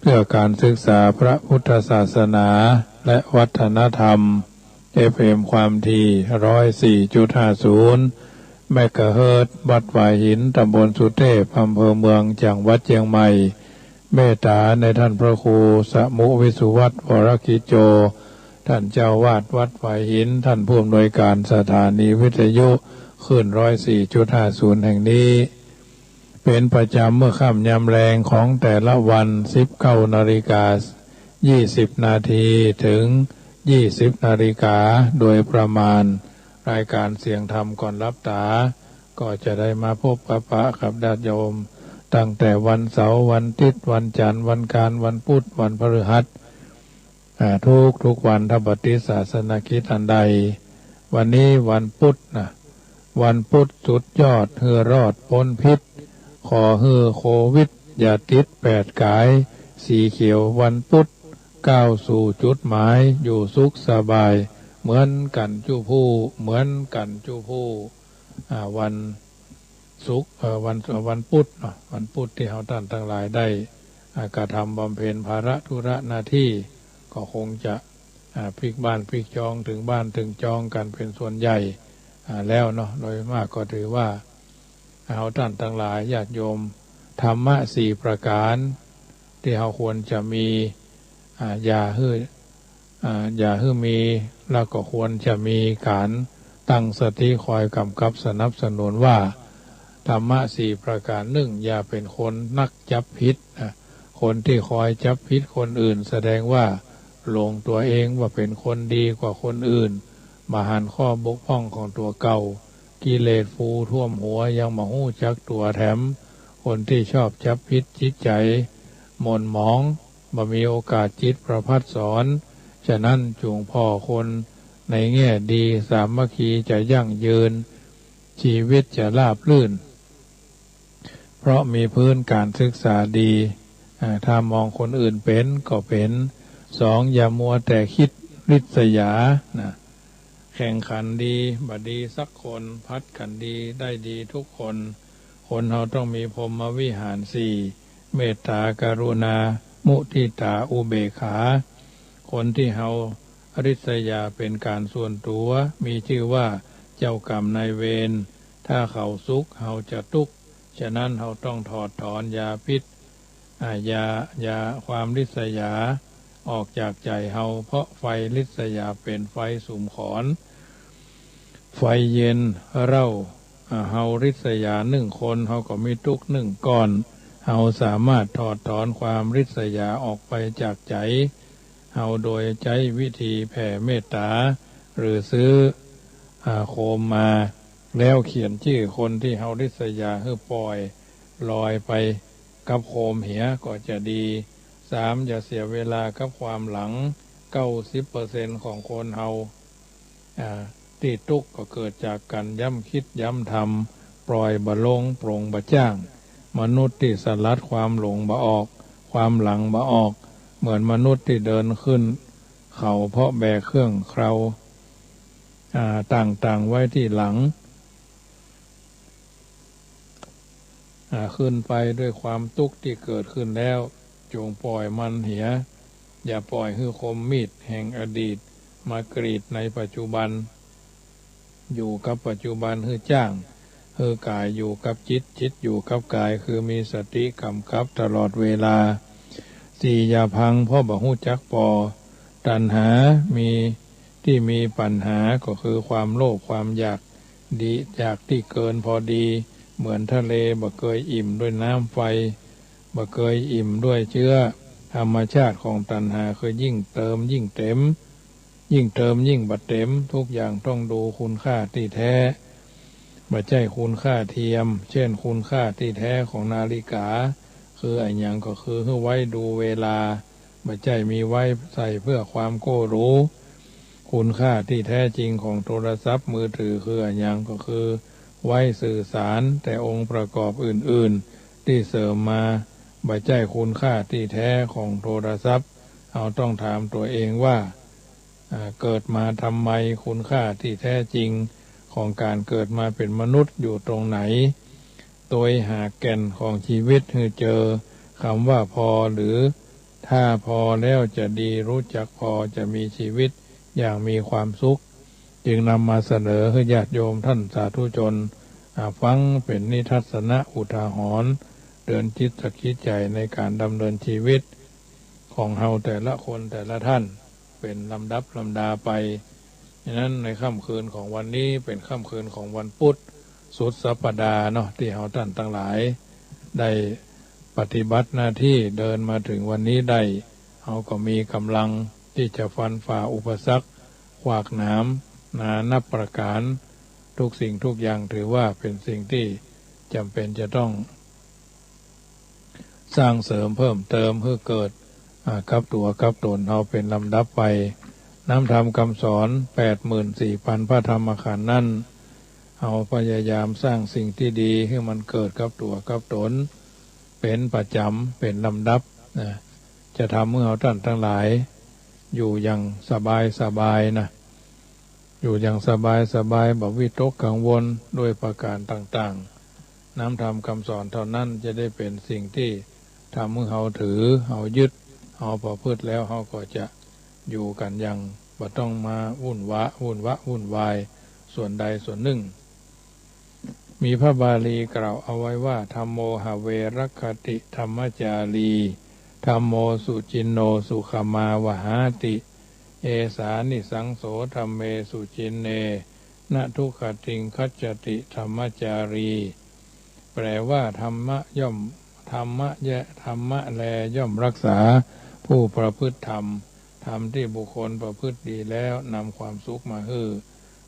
เพื่อการศึกษาพระพุทธศาสนาและวัฒนธรรม FM ความถี่ 104.50 เมกะเฮิรตซ์วัดหวายหินตำบลสุเทพอำเภอเมืองจังหวัดเชียงใหม่เมตตาในท่านพระครูสมุวิสุวัฒน์วรกิจโจท่านเจ้าวาดวัดหวายหินท่านผู้อำนวยการสถานีวิทยุคลื่น 104.50 แห่งนี้เป็นประจำเมื่อค่ำยามแรงของแต่ละวัน 19:20 นาทีถึง 20 นาฬิกาโดยประมาณรายการเสียงธรรมก่อนรับตาก็จะได้มาพบปะกับญาติโยมตั้งแต่วันเสาร์วันอาทิตย์วันจันทร์วันอังคารวันพุธวันพฤหัสทุกวันถ้าปฏิศาสนกิจอันใดวันนี้วันพุธนะวันพุธสุดยอดเฮือรอดพ้นพิษขอเฮือโควิดอย่าติด8 กายสีเขียววันพุธก้าวสู่จุดหมายอยู่สุขสบายเหมือนกันจูผู้เหมือนกันจูผู้วันศุกร์วันพุธวันพุธที่เราท่านทั้งหลายได้กระทำบำเพ็ญภาระธุระหน้าที่ก็คงจะพลิกบ้านพลิกจองถึงบ้านถึงจองกันเป็นส่วนใหญ่แล้วเนาะโดยมากก็ถือว่าเราท่านทั้งหลายญาติโยมธรรมะ4 ประการที่เราควรจะมีอย่าให้มีแล้วก็ควรจะมีการตั้งสติคอยกำกับสนับสนุนว่าธรรมะ4 ประการอย่าเป็นคนนักจับผิดคนที่คอยจับผิดคนอื่นแสดงว่าหลงตัวเองว่าเป็นคนดีกว่าคนอื่นมาหันข้อบกพร่องของตัวเก่ากิเลสฟูท่วมหัวยังมาหู้จักตัวแถมคนที่ชอบจับผิดจิตใจหม่นหมองบ่มีโอกาสจิตประพัดสอนฉะนั้นจูงพ่อคนในแง่ดีสามัคคีจะยั่งยืนชีวิตจะราบรื่นเพราะมีพื้นการศึกษาดีถ้ามองคนอื่นเป็นก็เป็น 2. อย่ามัวแต่คิดริษยาแข่งขันดีบ่ดีสักคนพัดกันดีได้ดีทุกคนเราต้องมีพรหมวิหาร 4เมตตากรุณามุทิตาอุเบกขาคนที่เราริษยาเป็นการส่วนตัวมีชื่อว่าเจ้ากรรมนายเวรถ้าเขาสุขเราจะทุกข์ฉะนั้นเราต้องถอดถอนยาพิษยาความริษยาออกจากใจเราเพราะไฟริษยาเป็นไฟสุมขอนไฟเย็นเราริษยา1 คนเราก็มีทุกข์1 ก้อนเราสามารถถอดถอนความริษยาออกไปจากใจเราโดยใช้วิธีแผ่เมตตาหรือซื้อโคมมาแล้วเขียนชื่อคนที่เราริษยาให้ปล่อยลอยไปกับโคมเหียก็จะดี 3. อย่าเสียเวลากับความหลัง 90% ของคนเราที่ทุกข์ก็เกิดจากการย้ำคิดย้ำทำปล่อยบ่ลงปรงบ่จ้างมนุษย์ที่สลัดความหลงบ่ออกความหลังบ่ออกเหมือนมนุษย์ที่เดินขึ้นเขาเพราะแบกเครื่องเคราต่างๆไว้ที่หลังขึ้นไปด้วยความทุกข์ที่เกิดขึ้นแล้วจงปล่อยมันเหียอย่าปล่อยให้คมมีดแห่งอดีตมากรีดในปัจจุบันอยู่กับปัจจุบันให้จ้างให้กายอยู่กับจิตอยู่กับกายคือมีสติกำกับตลอดเวลา 4. อย่าพังเพราะบ่ฮู้จักปอตัณหามีปัญหาก็คือความโลภความอยากดีอยากที่เกินพอดีเหมือนทะเลบ่เคยอิ่มด้วยน้ำไฟบ่เคยอิ่มด้วยเชื้อธรรมชาติของตัณหาคือยิ่งเติมยิ่งเต็มยิ่งเติมยิ่งบัดเต็มทุกอย่างต้องดูคุณค่าที่แท้บ่ใช่คุณค่าเทียมเช่นคุณค่าที่แท้ของนาฬิกาคืออันยังก็คือไว้ดูเวลาบ่ใช่มีไว้ใส่เพื่อความโก้รู้คุณค่าที่แท้จริงของโทรศัพท์มือถือคืออันยังก็คือไว้สื่อสารแต่องค์ประกอบอื่นๆที่เสริมมาบ่ใช่คุณค่าที่แท้ของโทรศัพท์เราต้องถามตัวเองว่าเกิดมาทำไมคุณค่าที่แท้จริงของการเกิดมาเป็นมนุษย์อยู่ตรงไหนโดยหาแก่นของชีวิตคือเจอคำว่าพอหรือ ถ้าพอแล้วจะดีรู้จักพอจะมีชีวิตอย่างมีความสุขจึงนำมาเสนอให้ญาติโยมท่านสาธุชนฟังเป็นนิทัศนะอุทาหรณ์เตือนจิตคิดใจในการดำเนินชีวิตของเฮาแต่ละคนแต่ละท่านเป็นลำดับลำดาไปฉะนั้นในค่ำคืนของวันนี้เป็นค่ำคืนของวันพุธสุดสัปดาห์เนาะที่เฮาท่านทั้งหลายได้ปฏิบัติหน้าที่เดินมาถึงวันนี้ได้เฮาก็มีกำลังที่จะฟันฝ่าอุปสรรคขวากหนามนานับประการทุกสิ่งทุกอย่างถือว่าเป็นสิ่งที่จำเป็นจะต้องสร้างเสริมเพิ่มเติมเพื่อเกิดกับตัวกับตนเราเป็นลำดับไปน้ำธรรมคำสอน 84,000 พระธรรมขันธ์นั้นเอาพยายามสร้างสิ่งที่ดีให้มันเกิดกับตัวกับตนเป็นประจำเป็นลำดับนะจะทำเมื่อเราท่านทั้งหลายอยู่อย่างสบายนะอยู่อย่างสบายบ่วิตกกังวลด้วยประการต่างๆน้ำธรรมคำสอนเท่านั้นจะได้เป็นสิ่งที่ทำเมื่อเราถือเรายึดเราประพฤติแล้วเราก็จะอยู่กันอย่างบ่ต้องมาวุ่นวายส่วนใดส่วนหนึ่งมีพระบาลีกล่าวเอาไว้ว่าธัมโมหเวรคติธรรมจารีธัมโมสุจินโนสุขมาวหาติเอสานิสังโสธัมเมสุจินเนนะทุกขติงคัจจติธรรมจารีแปลว่าธรรมะแลย่อมรักษาผู้ประพฤติธรรมที่บุคคลประพฤติดีแล้วนำความสุขมาให้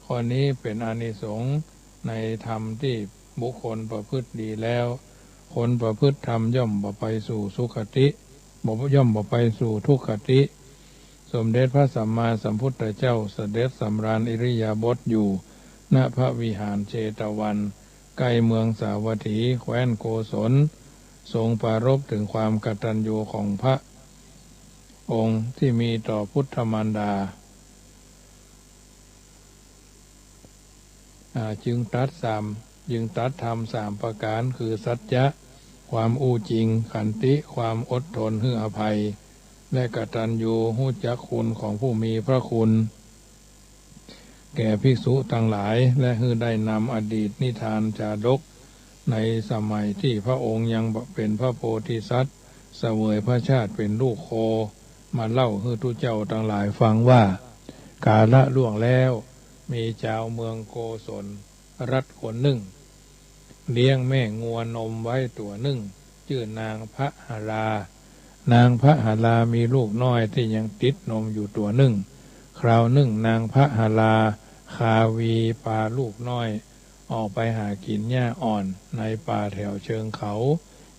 ข้อนี้เป็นอานิสงส์ในธรรมที่บุคคลประพฤติดีแล้วคนประพฤติธรรมย่อมบ่ไปสู่สุขติย่อมบ่ไปสู่ทุกขติสมเด็จพระสัมมาสัมพุทธเจ้าเสด็จสำราญอิริยาบถอยู่ณพระวิหารเชตวันใกล้เมืองสาวัตถีแคว้นโกศลทรงปรารภถึงความกตัญญูของพระองค์ที่มีต่อพุทธมารดาจึงตรัสธรรม3ประการคือสัจจะความอู้จริงขันติความอดทนให้อภัยและกตัญญูรู้จักคุณของผู้มีพระคุณแก่ภิกษุทั้งหลายและให้ได้นำอดีตนิทานจาดกในสมัยที่พระองค์ยังเป็นพระโพธิสัตว์เสวยพระชาติเป็นลูกโคมาเล่าให้ทุกเจ้าทั้งหลายฟังว่ากาลล่วงแล้วมีชาวเมืองโกศลรัฐคนหนึ่งเลี้ยงแม่งัวนมไว้ตัวหนึ่งชื่อนางพระหรามีลูกน้อยที่ยังติดนมอยู่ตัวหนึ่งคราวหนึ่งนางพระหราคาวีพาลูกน้อยออกไปหากินหญ้าอ่อนในป่าแถวเชิงเขา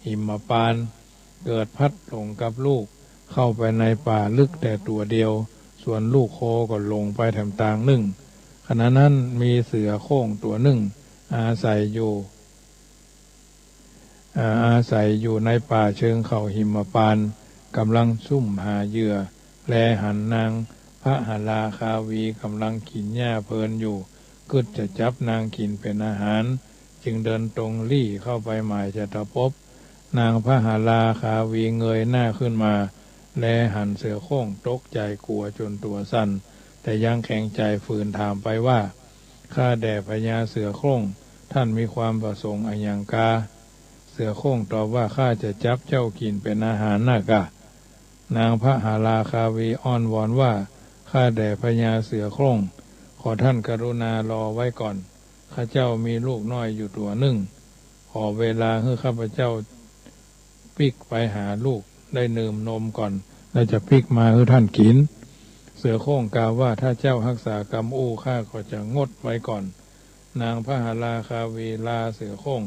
หิมพานต์เกิดพัดหลงกับลูกเข้าไปในป่าลึกแต่ตัวเดียวส่วนลูกโคก็ลงไปแถมต่างหนึ่งขณะนั้นมีเสือโคร่งตัวหนึ่งอาศัยอยู่ในป่าเชิงเขาหิมพานต์กำลังซุ่มหาเหยื่อแลหันนางพระหราคาวีกำลังกินหญ้าเพลินอยู่กึดจะจับนางกินเป็นอาหารจึงเดินตรงลี่เข้าไปหมายจะตะปบนางพระหราคาวีเงยหน้าขึ้นมาแลหันเสือโคร่งตกใจกลัวจนตัวสั่นแต่ยังแข็งใจฝืนถามไปว่าข้าแด่พญาเสือโคร่งท่านมีความประสงค์อันยังกาเสือโคร่งตอบว่าข้าจะจับเจ้ากินเป็นอาหารน่ะกะนางพระหราคาวีอ้อนวอนว่าข้าแด่พญาเสือโคร่งขอท่านกรุณารอไว้ก่อนข้าเจ้ามีลูกน้อยอยู่ตัวหนึ่งขอเวลาให้ข้าพเจ้าปิกไปหาลูกได้ดื่มนมก่อนแล้วจะปิกมาให้ท่านกินเสือโคร่งกล่าวว่าถ้าเจ้ารักษากรรมข้าก็จะงดไว้ก่อนนางพระหราคาวีลาเสือโคร่ง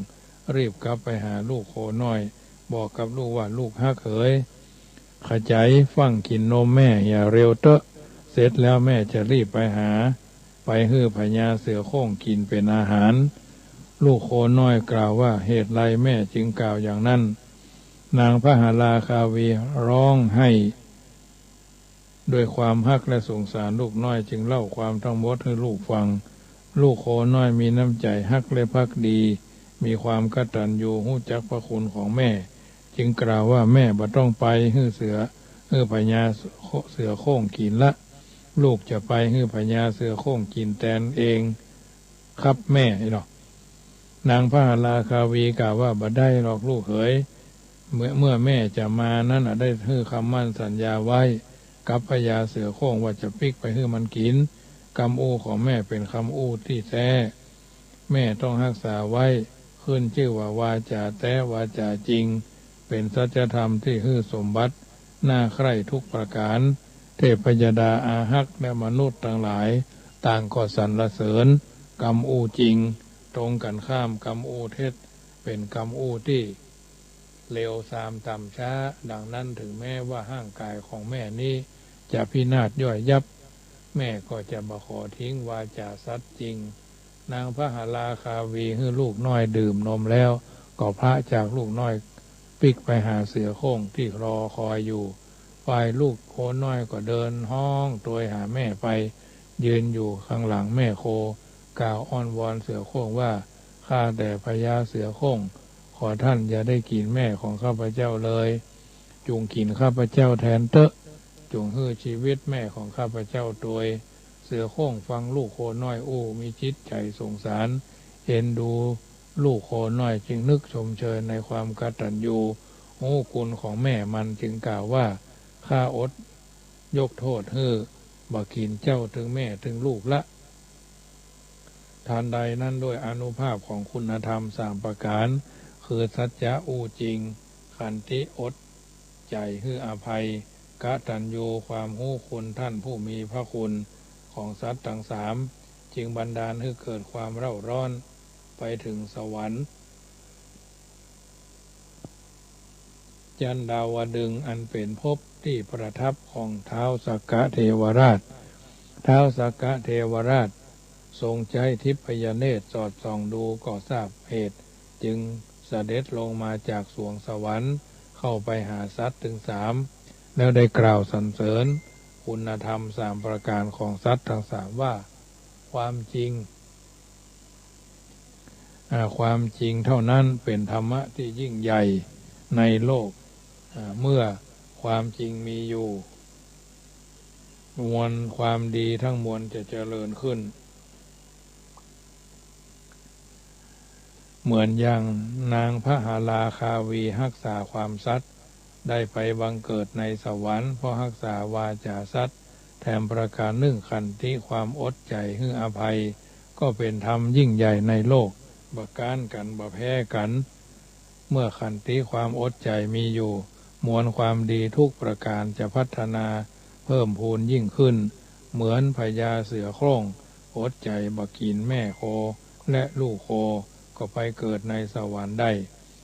รีบกลับไปหาลูกโคน้อยบอกกับลูกว่าลูกฮักเอ๋ยขจายฟังกินนมแม่อย่าเร็วเตอะเสร็จแล้วแม่จะรีบไปให้พญาเสือโคร่งกินเป็นอาหารลูกโคน้อยกล่าวว่าเหตุไรแม่จึงกล่าวอย่างนั้นนางพระหราคาวีร้องให้ด้วยความฮักและสงสารลูกน้อยจึงเล่าความทั้งหมดให้ลูกฟังลูกโคน้อยมีน้ำใจฮักและภักดีมีความกตัญญูรู้จักพระคุณของแม่จึงกล่าวว่าแม่บ่ต้องไปให้เสือ พญาเสือโคร่งกินละลูกจะไปพญาเสือโคร่งกินแตนเองครับแม่เนาะนางพระราคาวีกล่าวว่าบ่ได้หรอกลูกเขยเมื่อแม่จะมานั้นได้คำมั่นสัญญาไว้กับพญาเสือโคร่งว่าจะปิกไปมันกินคำอู้ของแม่เป็นคำอู้ที่แท้แม่ต้องรักษาไว้ขึ้นชื่อว่าวาจาแท้วาจาจริงเป็นสัจธรรมที่สมบัติน่าใคร่ทุกประการเทพยดาอาหักและมนุษย์ทั้งหลายต่างก็สรรเสริญกรรมอู้จริงตรงกันข้ามกรรมอู้เท็จเป็นกรรมอู้ที่เลวทรามต่ำช้าดังนั้นถึงแม้ว่าร่างกายของแม่นี้จะพินาศย่อยยับแม่ก็จะบ่ขอทิ้งวาจาสัตย์จริงนางพระหราคาวีให้ลูกน้อยดื่มนมแล้วก็พระจากลูกน้อยปิกไปหาเสือโคร่งที่รอคอยอยู่ฝ่ายลูกโคน้อยก็เดินห้องตัวหาแม่ไปยืนอยู่ข้างหลังแม่โคกล่าวอ้อนวอนเสือโคร่งว่าข้าแต่พญาเสือโคร่งขอท่านอย่าได้กินแม่ของข้าพเจ้าเลยจุงกินข้าพเจ้าแทนเตอะจงให้ชีวิตแม่ของข้าพเจ้าโดยเสือโคร่งฟังลูกโคน้อยอู้มีจิตใจสงสารเอ็นดูลูกโคน้อยจึงนึกชมเชยในความกตัญญูโอ้คุณของแม่มันจึงกล่าวว่าข้าอดยกโทษบ่กินเจ้าถึงแม่ถึงลูกละทานใดนั้นด้วยอานุภาพของคุณธรรม3ประการคือสัจจะอู้จริงขันติอดใจอภัยกตัญญูความรู้คุณท่านผู้มีพระคุณของสัตว์ทั้ง3จึงบันดาลให้เกิดความเร่าร้อนไปถึงสวรรค์จันดาวดึงอันเป็นภพที่ประทับของท้าวสักกะเทวราชท้าวสักกะเทวราชทรงใจทิพยเนตรสอดส่องดูก็ทราบเหตุจึงเสด็จลงมาจากสวงสวรรค์เข้าไปหาสัตว์ถึง3แล้วได้กล่าวสรรเสริญคุณธรรม3ประการของสัตว์ทั้ง3ว่าความจริงเท่านั้นเป็นธรรมะที่ยิ่งใหญ่ในโลกเมื่อความจริงมีอยู่มวลความดีทั้งมวลจะเจริญขึ้นเหมือนอย่างนางพระหราคาวีรักษาความสัตย์ได้ไปบังเกิดในสวรรค์เพราะรักษาวาจาสัตย์แถมประการหนึ่งขันติความอดใจอภัยก็เป็นธรรมยิ่งใหญ่ในโลกบ่ก้านกันบ่แพ้กันเมื่อขันติความอดใจมีอยู่มวลความดีทุกประการจะพัฒนาเพิ่มพูนยิ่งขึ้นเหมือนพญาเสือโคร่งอดใจบ่กินแม่โคและลูกโคก็ไปเกิดในสวรรค์ได้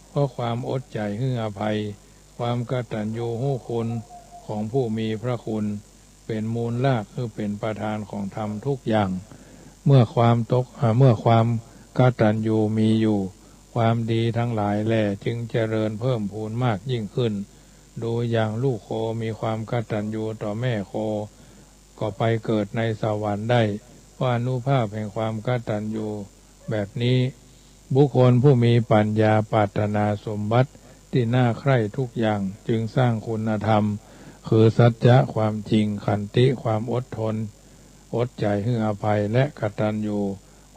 เพราะความอดใจอภัยความกตัญญูรู้คุณของผู้มีพระคุณเป็นมูลรากเป็นประธานของธรรมทุกอย่างเมื่อความกตัญญูมีอยู่ความดีทั้งหลายแลจึงเจริญเพิ่มพูนมากยิ่งขึ้นดูอย่างลูกโคมีความกตัญญูต่อแม่โคก็ไปเกิดในสวรรค์ได้เพราะอานุภาพแห่งความกตัญญูแบบนี้บุคคลผู้มีปัญญาปรารถนาสมบัติที่น่าใคร่ทุกอย่างจึงสร้างคุณธรรมคือสัจจะความจริงขันติความอดทนอดใจอภัยและกตัญญู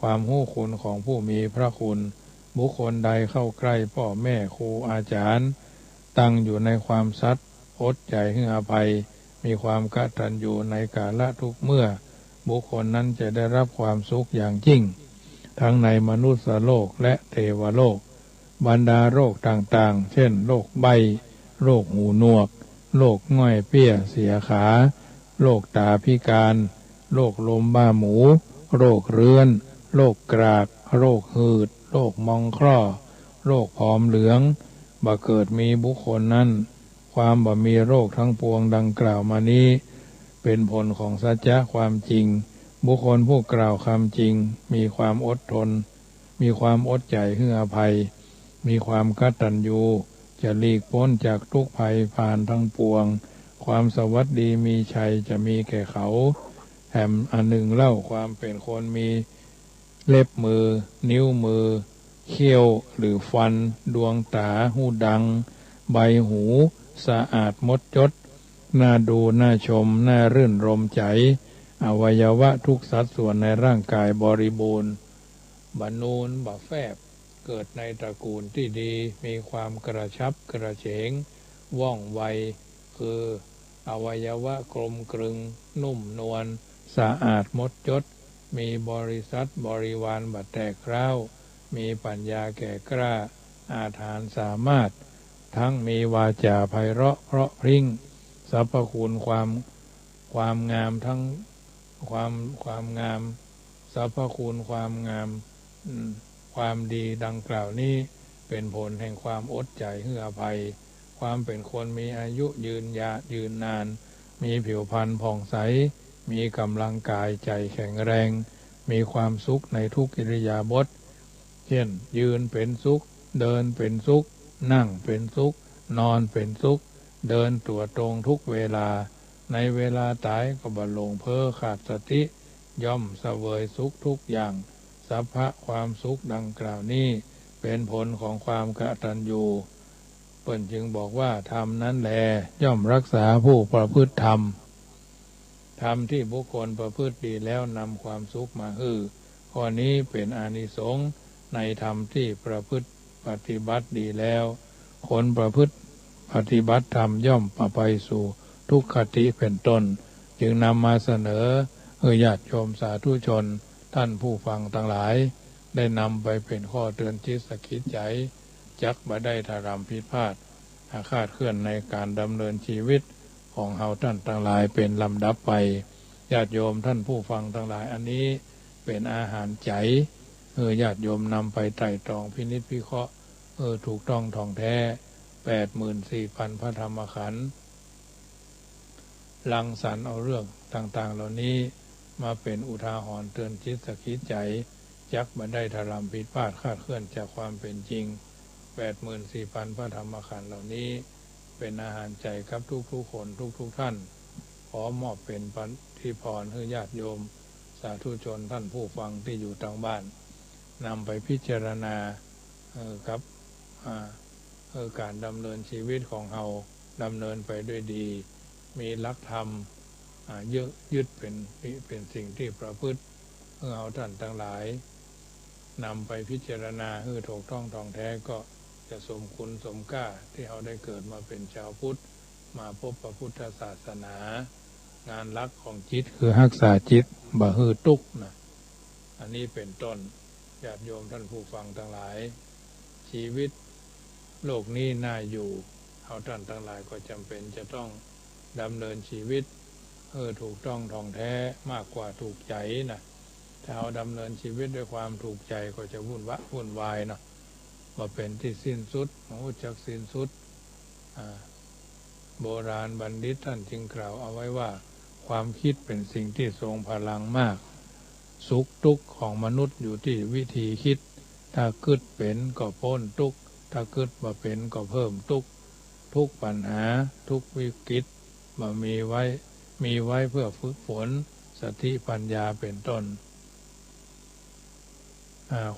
ความรู้คุณของผู้มีพระคุณบุคคลใดเข้าใกล้พ่อแม่ครูอาจารย์ตั้งอยู่ในความสัตย์อดใจอภัยมีความกตัญญูในกาลทุกเมื่อบุคคลนั้นจะได้รับความสุขอย่างยิ่งทั้งในมนุษย์โลกและเทวโลกบรรดาโรคต่างๆเช่นโรคใบโรคหูหนวกโรคง่อยเปี้ยเสียขาโรคตาพิการโรคลมบ้าหมูโรคเรื้อนโรคกรากโรคหืดโรคมองคร่อโรคผอมเหลืองบ่เกิดมีบุคคลนั้นความบ่มีโรคทั้งปวงดังกล่าวมานี้เป็นผลของสัจจะความจริงบุคคลผู้กล่าวคำจริงมีความอดทนมีความอดใจอภัยมีความกตัญญูจะหลีกพ้นจากทุกภัยผ่านทั้งปวงความสวัสดีมีชัยจะมีแก่เขาแถมอันหนึ่งเล่าความเป็นคนมีเล็บมือนิ้วมือเขี้ยวหรือฟันดวงตาหูดังใบหูสะอาดมดจด น่าดูน่าชมน่ารื่นรมใจอวัยวะทุกสัดส่วนในร่างกายบริบูรณ์บรรนูนบะแฟบเกิดในตระกูลที่ดีมีความกระชับกระเฉงว่องไวคืออวัยวะกลมกลึงนุ่มนวลสะอาดหมดจดมีบริษัทบริวารบัดแตกร้าวมีปัญญาแก่กล้าอาถรรพ์สามารถทั้งมีวาจาไพเราะเพราะพริ้งสรรพคุณความงามทั้งความงามสรรพคุณความงามความดีดังกล่าวนี้เป็นผลแห่งความอดใจให้อภัยความเป็นคนมีอายุยืนนานมีผิวพรรณผ่องใสมีกำลังกายใจแข็งแรงมีความสุขในทุกอิริยาบถเช่นยืนเป็นสุขเดินเป็นสุขนั่งเป็นสุขนอนเป็นสุขเดินตัวตรงทุกเวลาในเวลาตายก็บ่หลงเพ้อขาดสติย่อมเสวยสุขทุกอย่างสัพพะความสุขดังกล่าวนี้เป็นผลของความกตัญญูเปิ้นจึงบอกว่าธรรมนั้นแลย่อมรักษาผู้ประพฤติธรรมธรรมที่บุคคลประพฤติดีแล้วนำความสุขมาให้ข้อนี้เป็นอานิสงส์ในธรรมที่ประพฤติปฏิบัติดีแล้วคนประพฤติปฏิบัติธรรมย่อมไปสู่ทุกขติเป็นต้นจึงนำมาเสนอญาติโยมสาธุชนท่านผู้ฟังทั้งหลายได้นำไปเป็นข้อเตือนจิตสะกิดใจจักบ่ได้ทารำผิดพลาดอาฆาตเคลื่อนในการดำเนินชีวิตของเฮาท่านทั้งหลายเป็นลำดับไปญาติโยมท่านผู้ฟังทั้งหลายอันนี้เป็นอาหารใจญาติโยมนำไปไตร่ตรองพินิจพิเคราะห์ถูกต้องท่องแท้ 84,000 พระธรรมขันธ์รังสรรค์เอาเรื่องต่างๆเหล่านี้มาเป็นอุทาหรณ์เตือนจิตสะกิดใจจักบ่ได้ทารำผิดพลาดคลาดเคลื่อนจากความเป็นจริง 84,000 พระธรรมขันธ์เหล่านี้เป็นอาหารใจกับทุกๆคนทุกท่านขอมอบเป็นปฏิพรให้ญาติโยมสาธุชนท่านผู้ฟังที่อยู่ทางบ้านนำไปพิจารณาครับการดำเนินชีวิตของเราดำเนินไปด้วยดีมีหลักธรรมยึดเป็นสิ่งที่ประพฤติเอาท่านทั้งหลายนำไปพิจารณาให้ถูกต้องท่องแท้ก็จะสมคุณสมค่าที่เราได้เกิดมาเป็นชาวพุทธมาพบพระพุทธศาสนางานหลักของจิตคือรักษาจิตบ่ฮือตุกนะอันนี้เป็นต้นญาติโยมท่านผู้ฟังทั้งหลายชีวิตโลกนี้น่าอยู่เอาท่านทั้งหลายก็จำเป็นจะต้องดำเนินชีวิตถูกต้องท่องแท้มากกว่าถูกใจนะถ้าเราดำเนินชีวิตด้วยความถูกใจก็จะวุ่นวายเนาะว่าเป็นที่สิ้นสุดมหุจักสิ้นสุดโบราณบัณฑิตท่านจึงกล่าวเอาไว้ว่าความคิดเป็นสิ่งที่ทรงพลังมากสุขทุกข์ของมนุษย์อยู่ที่วิธีคิดถ้าคิดเป็นก็พ้นทุกข์ถ้าคิดบ่เป็นก็เพิ่มทุกข์ทุกปัญหาทุกวิกฤตบ่มีไว้เพื่อฝึกฝนสติปัญญาเป็นต้น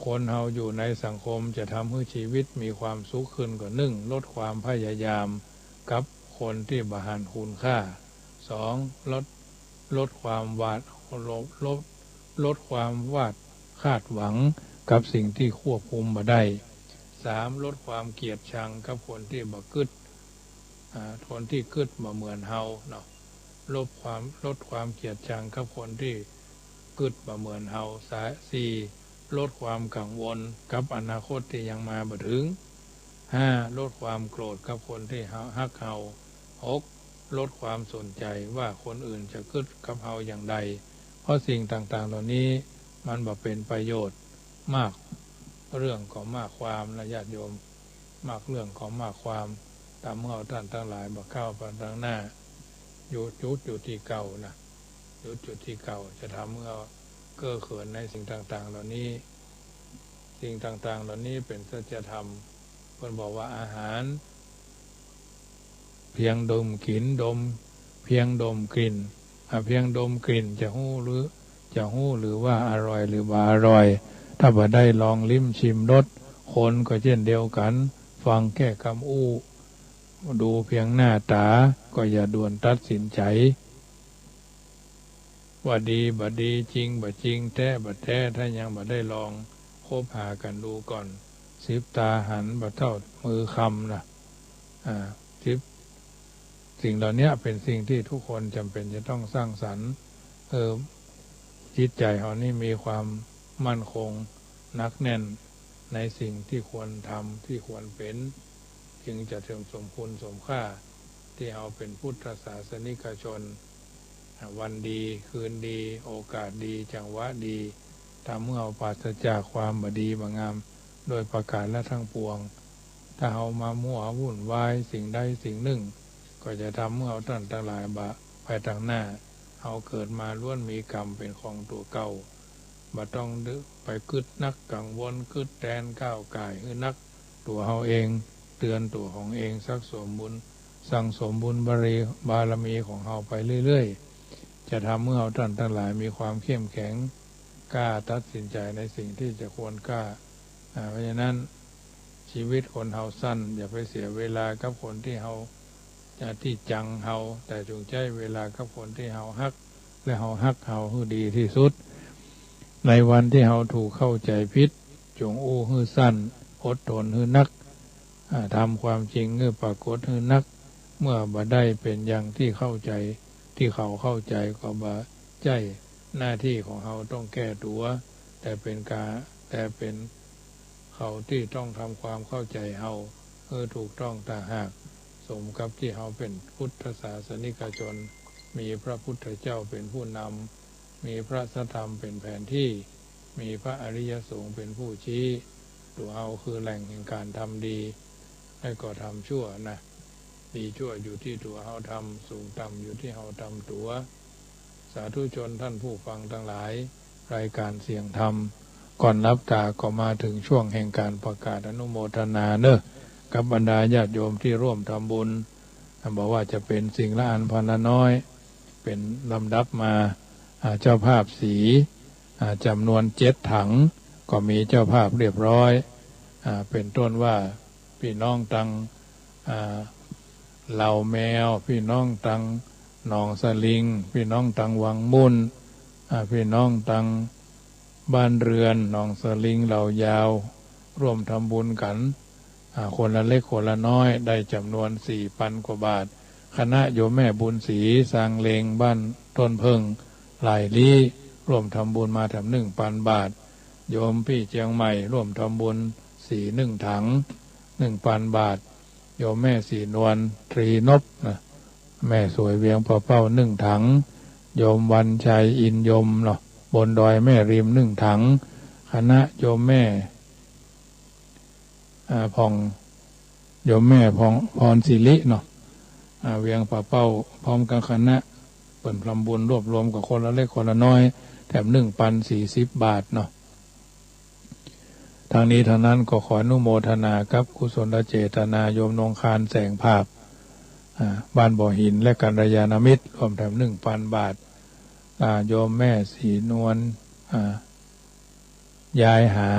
คนเฮาอยู่ในสังคมจะทำให้ชีวิตมีความสุขขึ้นก็1ลดความพยายามกับคนที่บ่หันคุณค่า2ลดความลดความคาดหวังกับสิ่งที่ควบคุมบ่ได้3ลดความเกลียดชังกับคนที่บ่กึศคนที่กึศบ่เหมือนเฮาเนาะลดความเกลียดชังกับคนที่กึศบ่เหมือนเฮา4ลดความกังวลกับอนาคตที่ยังมาบ่ถึง5ลดความโกรธกับคนที่ฮักเฮา6ลดความสนใจว่าคนอื่นจะคิดกับเฮาอย่างใดเพราะสิ่งต่างๆเหล่านี้มันบ่เป็นประโยชน์มากเรื่องของมากความและญาติโยมมากเรื่องของมากความตามเมื่อท่านทั้งหลายบ่เข้าไปทางหน้าอยู่ที่เก่านะจุดที่เก่าจะทำเมื่อเก้อเขินในสิ่งต่างๆเหล่านี้สิ่งต่างๆเหล่านี้เป็นสัจธรรมเพิ่นบอกว่าอาหารเพียงดมกลิ่นเพียงดมกลิ่นเพียงดมกลิ่นจะหู้หรือว่าอร่อยหรือบ่อร่อยถ้าบ่ได้ลองลิ้มชิมรสคนก็เช่นเดียวกันฟังแค่คำ ดูเพียงหน้าตาก็อย่าด่วนตัดสินใจว่าดีบ่ดีจริงบ่จริงแท้บ่แท้ถ้ายังบ่ได้ลองคบหากันดูก่อนสิบตาหันบ่เท่ามือคำนะสิ่งเหล่านี้เป็นสิ่งที่ทุกคนจำเป็นจะต้องสร้างสรรค์จิตใจเขานี่มีความมั่นคงหนักแน่นในสิ่งที่ควรทำที่ควรเป็นจึงจะถึงสมคุณสมค่าที่เราเป็นพุทธศาสนิกชนวันดีคืนดีโอกาสดีจังหวะดีทำเมื่อเราปราศจากความบดีบงามโดยประการและทั้งปวงถ้าเรามามั่ววุ่นวายสิ่งใดสิ่งหนึ่งก็จะทำเมื่อเราตั้งหลายบะไปทางหน้าเราเกิดมาล้วนมีกรรมเป็นของตัวเก่าบ่ต้องไปกึดนักกังวลกึดแทนก้าวก่ายคือนักตัวเราเองเตือนตัวของเองสักสมบุญสั่งสมบุญบารมีของเราไปเรื่อยๆจะทำเมื่อเราท่านทั้งหลายมีความเข้มแข็งกล้าตัดสินใจในสิ่งที่จะควรกล้าเพราะฉะนั้นชีวิตคนเราสั้นอย่าไปเสียเวลากับคนที่เราที่จังเราแต่จงใจเวลากับคนที่เราฮักและเราฮักเราให้ดีที่สุดในวันที่เราถูกเข้าใจผิดจงอู้ให้สั้นอดทนให้นักทำความจริงให้ปรากฏให้นักเมื่อบ่ได้เป็นอย่างที่เข้าใจที่เขาเข้าใจก็บ่ใจหน้าที่ของเขาต้องแก้ตัวแต่เป็นเขาที่ต้องทำความเข้าใจเขาถูกต้องต่างหากสมกับที่เขาเป็นพุทธศาสนิกชนมีพระพุทธเจ้าเป็นผู้นำมีพระธรรมเป็นแผนที่มีพระอริยสงฆ์เป็นผู้ชี้ตัวเอาคือแหล่งแห่งการทำดีให้ก็ทำชั่วนะดีชั่วอยู่ที่ตัวเขาทำสูงต่ำอยู่ที่เขาทำตัวสาธุชนท่านผู้ฟังทั้งหลายรายการเสียงธรรมก่อนรับตาก็มาถึงช่วงแห่งการประกาศอนุโมทนาเนอะกับบรรดาญาติโยมที่ร่วมทำบุญบอกว่าจะเป็นสิ่งละอันพันละน้อยเป็นลำดับมาเจ้าภาพสีจำนวน7 ถังก็มีเจ้าภาพเรียบร้อยเป็นต้นว่าพี่น้องตังเหล่าแมวพี่น้องตังหนองสลิงพี่น้องตังวังมุนพี่น้องตังบ้านเรือนหนองสลิงเหล่ายาวร่วมทำบุญกันคนละเล็กคนละน้อยได้จำนวน 4,000 กว่าบาทคณะโยมแม่บุญศรีสร้างเลงบ้านต้นเพิงหลายลี้ร่วมทำบุญมาถึง 1,000 บาทโยมพี่เชียงใหม่ร่วมทำบุญ1 ถัง 1,000 บาทโยมแม่สีนวลตรีนพนะแม่สวยเวียงเป้า1 ถังโยมวันชัยอินยมเนาะบนดอยแม่ริม1 ถังคณะโยมแม่พองโยมแม่พองพรศิริเนาะเวียงเป้าพร้อมกับคณะเปิ่นพรำบุญรวบรวมกับคนละเล็กคนละน้อยแถม 1,040 บาทเนาะทางนี้ทางนั้นก็ขออนุโมทนากับกุศลเจตนาโยมนงคารแสงภาพบ้านบ่อหินและกัลยาณมิตรรวมแถม 1,000 บาทโยมแม่สีนวลยายหา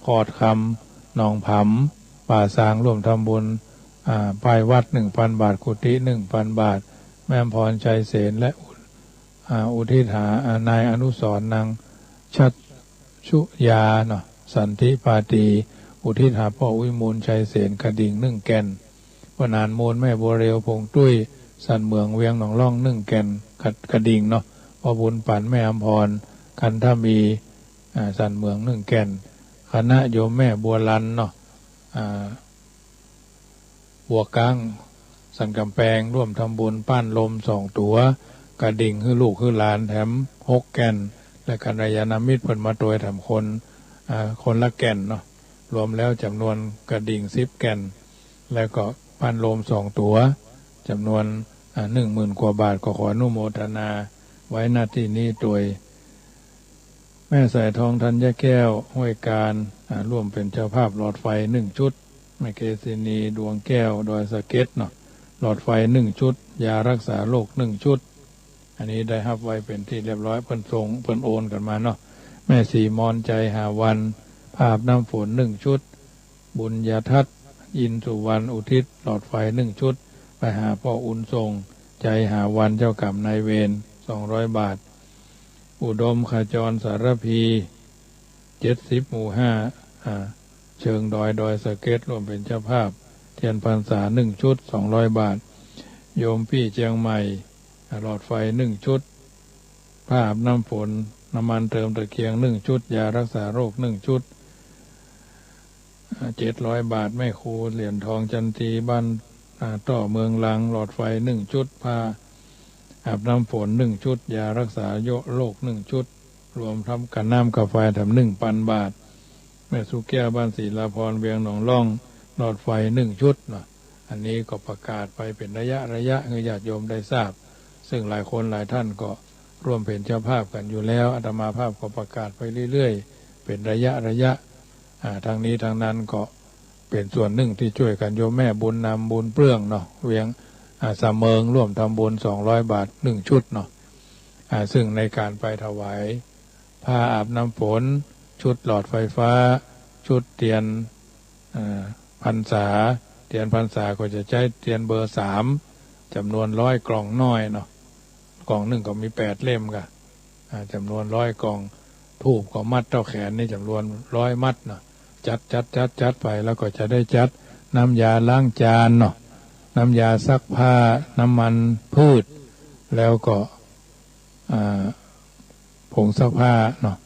ขอดคำหนองผำป่าสางร่วมทำบุญป้ายวัด 1,000 บาทกุฏิ 1,000 บาทแม่พรชัยเสนและอุทิศหานายอนุสรณ์นางชัดชุยาเนาะสันติปาตีอุทิศหาพ่อวิมูลชัยเสนกระดิ่ง1 แก่นพนานมูลแม่บัวเรียวพงตุ้ยสันเมืองเวียงหนองล่อง1 แก่นกระดิ่งเนาะพ่อบุญปันแม่อมพรคันธมีสันเมือง1 แก่นคณะโยมแม่บัวลันเนาะบัวกังสันกำแพงร่วมทำบุญป้านลม2 ตัวกระดิ่งคือลูกคือหลานแถม6 แก่นและกัลยาณมิตรเพิ่นมาโดยทำคนละแก่นเนาะรวมแล้วจำนวนกระดิ่ง10 แก่นแล้วก็ป้านลม2 ตัวจำนวน10,000 กว่าบาทก็ขออนุโมทนาไว้หน้าที่นี้โดยแม่สายทองธัญแก้วห้วยการร่วมเป็นเจ้าภาพหลอดไฟ1 ชุดแม่เกษินีดวงแก้วดอยสะเก็ดเนาะหลอดไฟ1 ชุดยารักษาโรค1 ชุดอันนี้ได้รับไว้เป็นที่เรียบร้อยเพิ่นส่งเพิ่นโอนกันมาเนาะแม่สีมอนใจหาวันภาพน้ำฝน1 ชุดบุญญาทัศน์ ยินสุวรรณอุทิศหลอดไฟ1 ชุดไปหาพ่ออุ่นทรงใจหาวันเจ้ากรรมนายเวร200 บาทอุดมขจรสารพี70 หมู่ 5เชิงดอยสะเก็ดร่วมเป็นเจ้าภาพเทียนพรรษา1 ชุด200 บาทโยมพี่เชียงใหม่หลอดไฟ1 ชุดผ้าอาบน้ำฝนน้ำมันเติมตะเกียง1 ชุดยารักษาโรค1 ชุด700 บาทแม่ครูเหรียญทองจันทีบ้านต่อเมืองลังหลอดไฟ1 ชุดผ้าอาบน้ำฝน1 ชุดยารักษาโรค1 ชุดรวมทำกันน้ำกาแฟทำ1,000 บาทแม่สุแก้วบ้านศรีลาพรเวียงหนองล่องหลอดไฟ1 ชุดเนาะอันนี้ก็ประกาศไปเป็นระยะให้ญาติโยมได้ทราบซึ่งหลายคนหลายท่านก็ร่วมเป็นเจ้าภาพกันอยู่แล้วอาตมาภาพก็ประกาศไปเรื่อยๆเป็นระยะทางนี้ทางนั้นก็เป็นส่วนหนึ่งที่ช่วยกันโยมแม่บุญนำบุญเปลื้องเนาะเวียงสามเมิงร่วมทำบุญ200 บาท1 ชุดเนาะซึ่งในการไปถวายผ้าอาบน้ำฝนชุดหลอดไฟฟ้าชุดเทียนพรรษาเทียนพรรษาก็จะใช้เทียนเบอร์3จำนวน100 กล่องน้อยเนาะกล่องหนึ่งก็มี8 เล่มค่ะจำนวน100 กล่องทูบก็มัดเท่าแขนนี่จำนวน100 มัดเนาะจัดไปแล้วก็จะได้จัดน้ำยาล้างจานเนาะน้ำยาซักผ้าน้ำมันพืชแล้วก็ผงซักผ้าเนาะ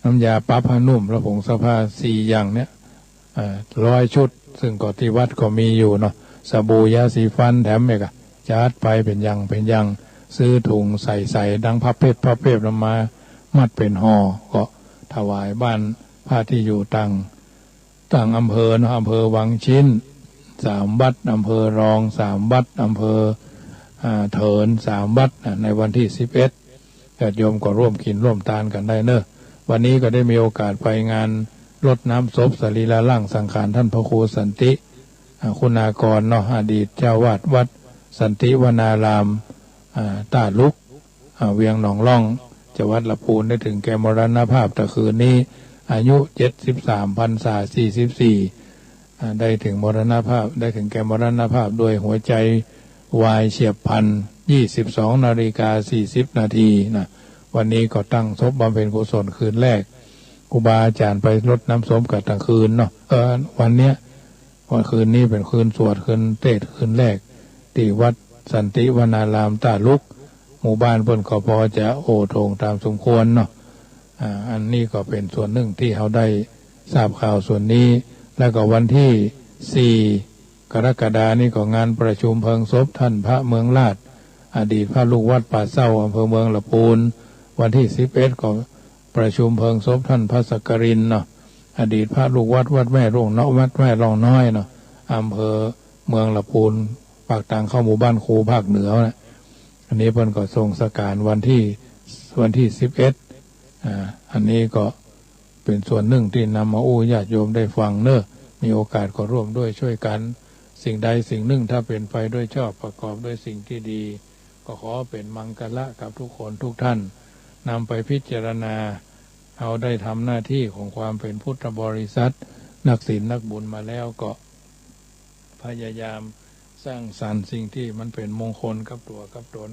น้ำยาปรับผ้านุ่มและผงซักผ้า4 อย่างเนี้ย100 ชุดซึ่งก็ที่วัดก็มีอยู่เนาะสบู่ยาสีฟันแถมอีกจัดไปเป็นอย่างซื้อถุงใส่ดังพับเพชรลงมามัดเป็นห่อก็ถวายบ้านผ้าที่อยู่ต่างอำเภอเนาะอำเภอวังชิ้น3 วัดอำเภอรอง3 วัดอำเภอเถิน3 วัดในวันที่11ญาติโยมก็ร่วมกินร่วมทานกันได้เนอะวันนี้ก็ได้มีโอกาสไปงานรดน้ำศพสรีระร่างสังขารท่านพระครูสันติคุณากรเนาะอดีตเจ้าวาดวัดสันติวนารามตาลุกเวียงหนองล่องจังหวัดลำพูนได้ถึงแก่มรณภาพแต่คืนนี้อายุ73 พรรษา44ได้ถึงถึงแก่มรณภาพด้วยหัวใจวายเฉียบพลัน 22:40 นาทีนะวันนี้ก็ตั้งศพบำเพ็ญกุศลคืนแรกครูบาอาจารย์ไปรดน้ำศพกันทั้งคืนเนาะวันคืนนี้เป็นคืนสวดคืนเทศน์คืนแรกที่วัดสันติวนารามตาลุกหมู่บ้านเพิ่นก็พอจะโอโถงตามสมควรเนาะอันนี้ก็เป็นส่วนหนึ่งที่เขาได้ทราบข่าวส่วนนี้แล้วก็วันที่4 กรกฎาคมนี้ก็งานประชุมเพลิงศพท่านพระเมืองลาดอดีตพระลูกวัดป่าเศร้าอำเภอเมืองลำพูนวันที่11ก็ประชุมเพลิงศพท่านพระสักกรินเนาะอดีตพระลูกวัดแม่ร่องเนาะวัดแม่ร่องน้อยเนาะอำเภอเมืองลำพูนปากทางเข้าหมู่บ้านครูภาคเหนือนะอันนี้เพิ่นก็ทรงสการวันที่11อันนี้ก็เป็นส่วนหนึ่งที่นำมาญาติโยมได้ฟังเนอะมีโอกาสก็ร่วมด้วยช่วยกันสิ่งใดสิ่งหนึ่งถ้าเป็นไปด้วยชอบประกอบด้วยสิ่งที่ดีก็ขอเป็นมังคละกับทุกคนทุกท่านนำไปพิจารณาเอาได้ทำหน้าที่ของความเป็นพุทธบริษัทนักศีลนักบุญมาแล้วก็พยายามสร้างสรรค์สิ่งที่มันเป็นมงคลกับตัวกับตน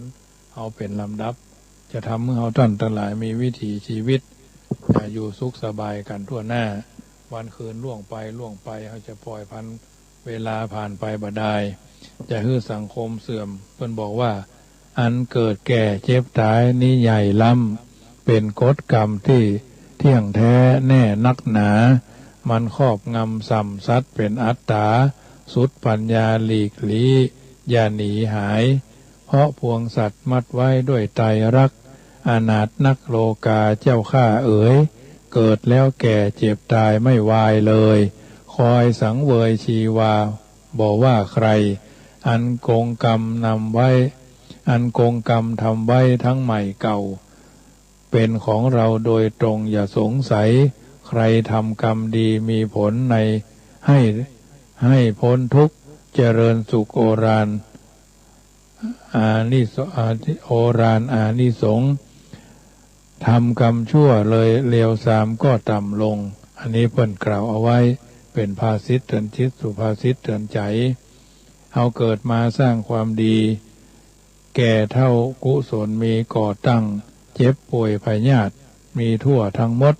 เอาเป็นลำดับจะทำให้เราท่านทั้งหลายมีวิถีชีวิตอยู่สุขสบายกันทั่วหน้าวันคืนล่วงไปเขาจะปล่อยพันเวลาผ่านไปบ่ได้จะให้สังคมเสื่อมเพิ่นบอกว่าอันเกิดแก่เจ็บตายนี้ใหญ่ล้ำเป็นกฎกรรมที่เที่ยงแท้แน่นักหนามันครอบงำสัมซัดเป็นอัตตาสุดปัญญาหลีกลี้อย่าหนีหายเพราะพวงสัตว์มัดไว้ด้วยไตรรักอนาถนักโลกาเจ้าข้าเอ๋ยเกิดแล้วแก่เจ็บตายไม่วายเลยคอยสังเวยชีวาบอกว่าใครอันโกงกรรมนำไว้อันโกงกรรมทำไว้ทั้งใหม่เก่าเป็นของเราโดยตรงอย่าสงสัยใครทำกรรมดีมีผลในให้พ้นทุกข์เจริญสุขโอฬารอานิสงส์ทำกรรมชั่วเลยเลวทรามก็ต่ำลงอันนี้เพิ่นกล่าวเอาไว้ เป็นภาษิตเตือนจิตสุภาษิตเตือนใจเฮาเกิดมาสร้างความดีแก่เท่ากุศลมีก่อตั้งเจ็บป่วยพยาธิมีทั่วทั้งหมด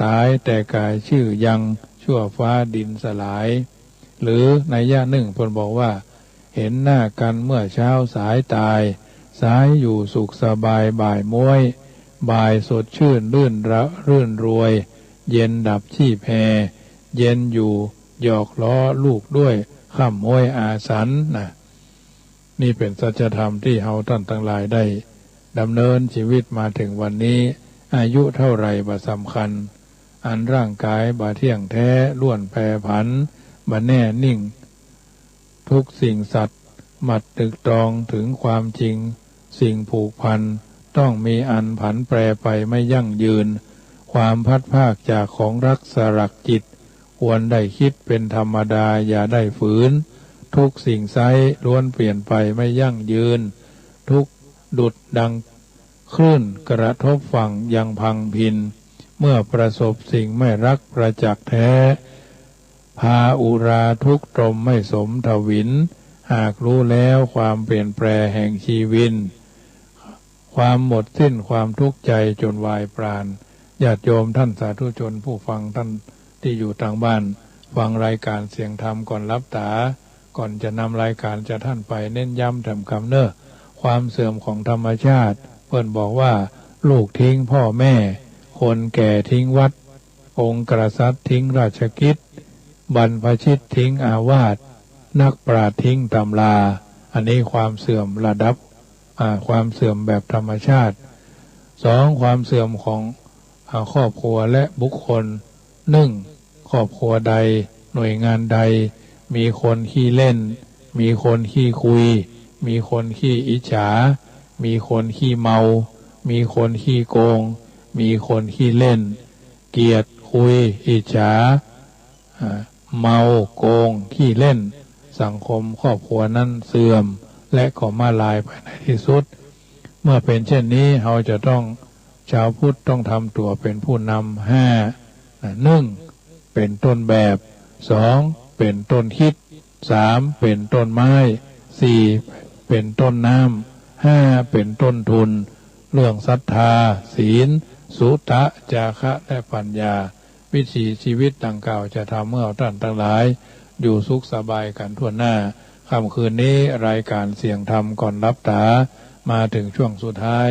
ตายแต่กายชื่อยังชั่วฟ้าดินสลายหรือในย่าหนึ่งเพิ่นบอกว่าเห็นหน้ากันเมื่อเช้าสายตายสายอยู่สุขสบายบ่ายม้วยบ่ายสดชื่นรื่นรวยเย็นดับชีพแพเย็นอยู่หยอกล้อลูกด้วยข้ามม้วยอาสันนะนี่เป็นสัจธรรมที่เฮาท่านทั้งหลายได้ดำเนินชีวิตมาถึงวันนี้อายุเท่าไรบ่สำคัญอันร่างกายบ่เที่ยงแท้ล้วนแปรผันบ่แน่นิ่งทุกสิ่งสัตว์หมัดตึกตรองถึงความจริงสิ่งผูกพันต้องมีอันผันแปรไปไม่ยั่งยืนความพัดภาคจากของรักสลักจิตควรได้คิดเป็นธรรมดาอย่าได้ฝืนทุกสิ่งไซร้ล้วนเปลี่ยนไปไม่ยั่งยืนทุกดุจดังคลื่นกระทบฝั่งยังพังพินเมื่อประสบสิ่งไม่รักประจักษ์แท้พาอุราทุกตรมไม่สมทวินหากรู้แล้วความเปลี่ยนแปลงแห่งชีวิตความหมดสิ้นความทุกข์ใจจนวายปราณญาติโยมท่านสาธุชนผู้ฟังท่านที่อยู่ทางบ้านฟังรายการเสียงธรรมก่อนรับตาก่อนจะนำรายการจะท่านไปเน้นย้ำทำคำเน้อความเสื่อมของธรรมชาติเพิ่นบอกว่าลูกทิ้งพ่อแม่คนแก่ทิ้งวัดองค์กษัตริย์ทิ้งราชกิจบรรพชิตทิ้งอาวาสนักปราชญ์ทิ้งตำราอันนี้ความเสื่อมระดับความเสื่อมแบบธรรมชาติสองความเสื่อมของครอบครัวและบุคคลหนึ่งครอบครัวใดหน่วยงานใดมีคนขี้เล่นมีคนขี้คุยมีคนขี้อิจฉามีคนขี้เมามีคนขี้โกงมีคนขี้เล่นเกลียดคุยอิจฉาเมาโกงขี้เล่นสังคมครอบครัวนั้นเสื่อมและก็มาลายไปในที่สุดเมื่อเป็นเช่นนี้เราจะต้องชาวพุทธต้องทำตัวเป็นผู้นำหนึ่งเป็นต้นแบบสองเป็นต้นคิดสามเป็นต้นไม้สี่เป็นต้นน้ำห้าเป็นต้นทุนเรื่องศรัทธาศีลสุตะจาคะและปัญญาวิถีชีวิตดังกล่าวจะทำเมื่อท่านทั้งหลายอยู่สุขสบายกันทั่วหน้าค่ำคืนนี้รายการเสียงธรรมก่อนรับตามาถึงช่วงสุดท้าย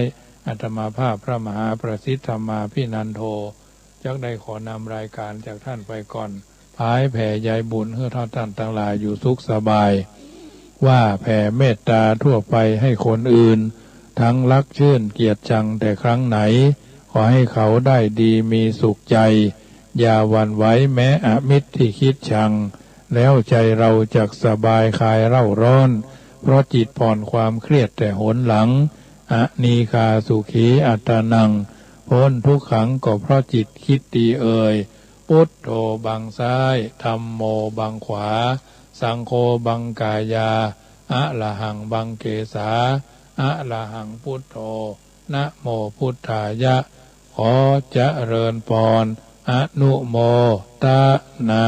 อาตมาภาพพระมหาประสิทธิ์ธรรมาภินันโทจักได้ขอนำรายการจากท่านไปก่อนพายแผ่ยายบุญให้ท่านทั้งหลายอยู่สุขสบายว่าแผ่เมตตาทั่วไปให้คนอื่นทั้งรักชื่นเกียรติชังแต่ครั้งไหนขอให้เขาได้ดีมีสุขใจอย่าหวั่นไหวแม้อมิตรที่คิดชังแล้วใจเราจักสบายคลายเร่าร้อนเพราะจิตผ่อนความเครียดแต่หนหลังอนีคาสุขีอัตตนังพ้นทุกขังก็เพราะจิตคิดดีเอ่ยพุทโธบังซ้ายธัมโมบังขวาสังโฆบังกายาอะระหังบังเกสาอะระหังพุทโธนะโมพุทธายะขอเจริญพรอนุโมทนา